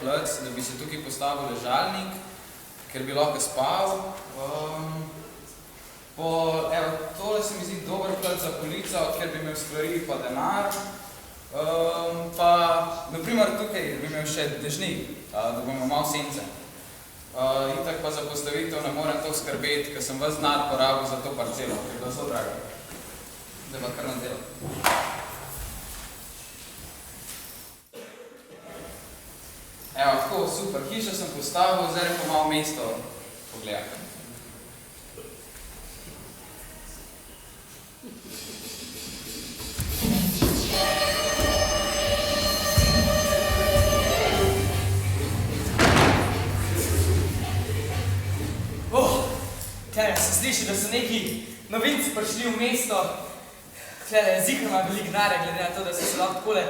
plec, da bi se tukaj postavil ležalnik, ker bi lahko spal. Tole se mi zdi dober plec za polico, ker bi imel stvari pa denar. Pa, naprimer, tukaj bi imel še dežnik, da bomo malo sence. Itak pa za postavitev ne morem to skrbeti, ker sem ves denar porabil za to parcelo, ker je bilo zelo drago. Zdaj pa kar nadelam. Evo, tako, super, hišo sem postavil, zdaj pa malo mesto pogledam. Se sliši, da so neki novinci prišli v mesto. Tlele je zikroma veliko denarja, glede na to, da so se lahko takole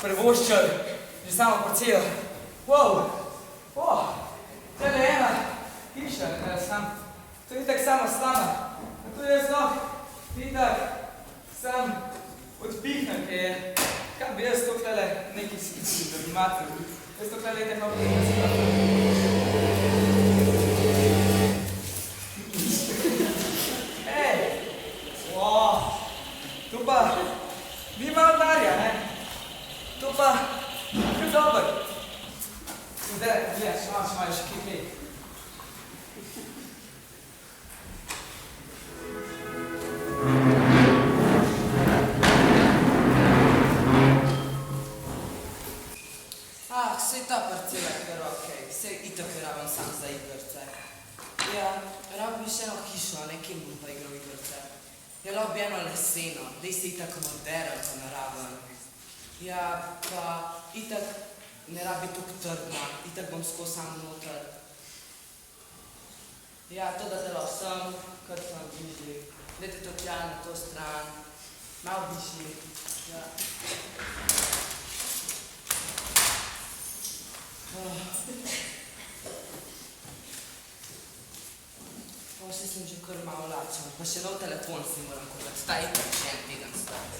prevoščali že samo parcelo. Tlele je ena hiša, to je itak sama slana. Tu jaz lahko itak sam odpihnem, ker je, kaj bi jaz to tlele neki sliči, da bi mater. Jaz to tlele itak malo tu pa, ni malo denarja, ne? Tu pa, kar dober. Zdaj, gledaš, malo še kaj. Sej ta parcela je kar okej, sej itak je raven sam za igrce. Ja, rab bi še eno hišo, a ne kje bom pa igral igrce. Ja, lahko bi eno leseno, dej se itak moderen pa naraven. Ja, pa itak ne rabi tok trdna, itak bom skozi sam noter. Ja, to da telo sem, kar sem bližji. Dajte to tja na to stran, malo bližji. Ja. Vse sem že kar malo lačen, pa še nov telefon si moram kupiti, ta itak še en teden stati.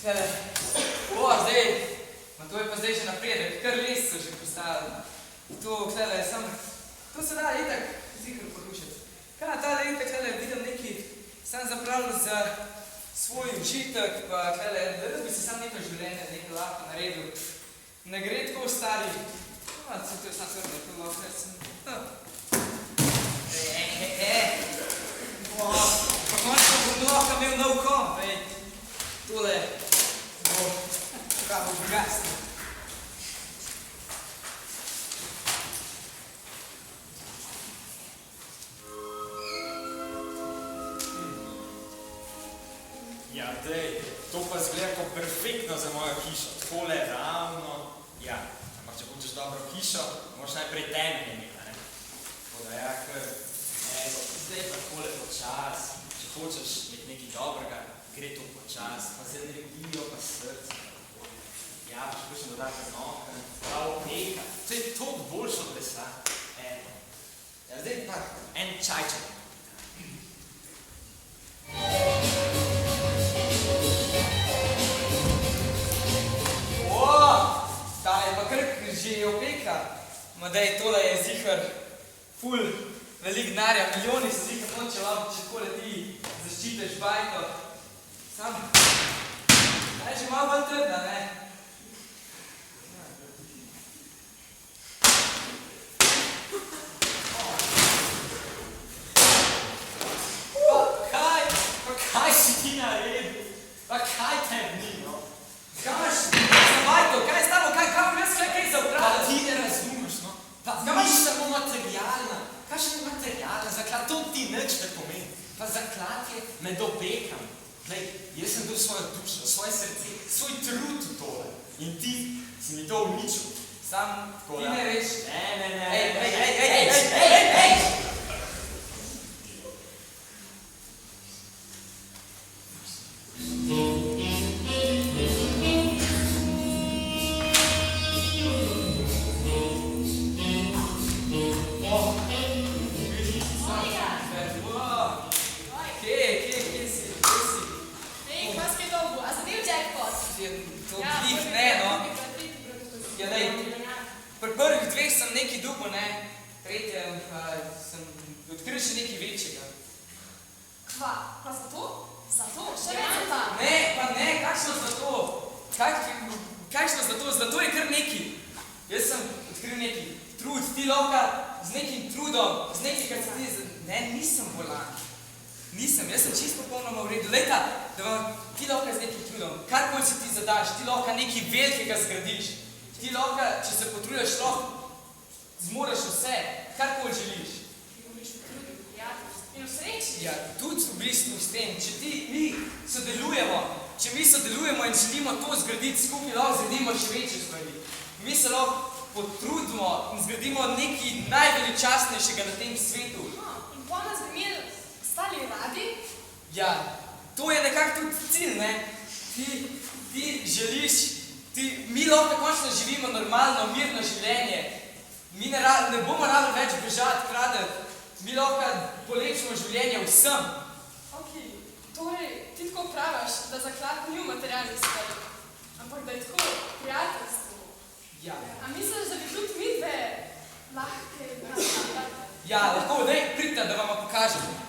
Tlele, zdaj, to je pa zdaj že napredek, kar les so že postavili. Tu, tlele, tu se da itak zikr porušiti. Kaj tale itak, tlele, vidim neki, sam zapravljal za svoj učitek, pa tlele, da bi si sam neko življenje, nekaj lahko naredil. Ne gre tako stari. To je sam crno, to lahko recim. Pa končno bom lahko imel nov komp, tole bo pravo bogatstvo. Ja, dej, to pa zgleda kot perfektno za mojo hišo, takole ravno. Ja, ampak če hočeš dobro hišo, moraš najprej temelje imeti, ne? Tako da ja, zdaj pa takole počas, če hočeš imeti nekaj dobrega, gre to počas, pa z energijo, pa srce. Ja, pa če hočeš dodati nohaj, pa opeka, to je toliko boljše od lesa. Evo. Ja, zdaj pa en čajček. Ta je pa kar že opeka. Ma dej, tole je zihar ful velik denarja, milijoni so zihar noče vam, če takole ti zaščiteš bajko. Sam, ta je že malo bolj trdna, ne? Kaj si ti naredil? Pa kaj tem ni, no? Kaj je stalo, kaj bom jaz kaj zapravljal? Pa ti ne razumeš, no? Pa nič samo materialna. Kakšen je materialna? Zaklad, to ti nič ne pomeni. Pa zaklad je med opekam. Glej, jaz sem dal svojo dušo, svoje srce, svoj trud v tole. In ti si mi to uničil. Sam, ti ne veš. Ne. Ej! tretjem pa sem odkril še nekaj večjega. Kva? Pa zato? Zato? Še več za ta? Ne, kakšno zato? Kakšno zato? Zato je kar nekaj. Jaz sem odkril nekaj. Trud, ti lahko z nekim trudom, z nekaj, kar se ti... Ne, nisem bolan. Nisem, jaz sem čisto popolnoma v redu. Lejta, da vam ti lahko z nekim trudom, karkoli si ti zadaš, ti lahko nekaj velikega zgradiš. Ti lahko, če se potrudiš, lahko zmoreš vse, karkoli želiš. Ti govoriš o trudu, prijateljstvu in o sreči. Ja, tudi v bistvu s tem, če mi sodelujemo in želimo to zgraditi skupaj, lahko zgradimo še večje stvari. Mi se lahko potrudimo in zgradimo nekaj najveličastnejšega na tem svetu. In pa nas bi imeli stali radi? Ja, to je nekako tudi cilj, ne? Ti želiš, mi lahko končno živimo normalno, mirno življenje. Mi ne bomo rabili več bežati, kradeti. Mi lahko polepšimo življenje vsem. Ok, torej ti tako praviš, da zaklad ni v materialnih stvari, ampak da je tako prijateljstvo. Ja. A misliš, da bi tudi mi dve lahke nas nabrati? Ja, lahko, daj, pridite, da vam pokažem.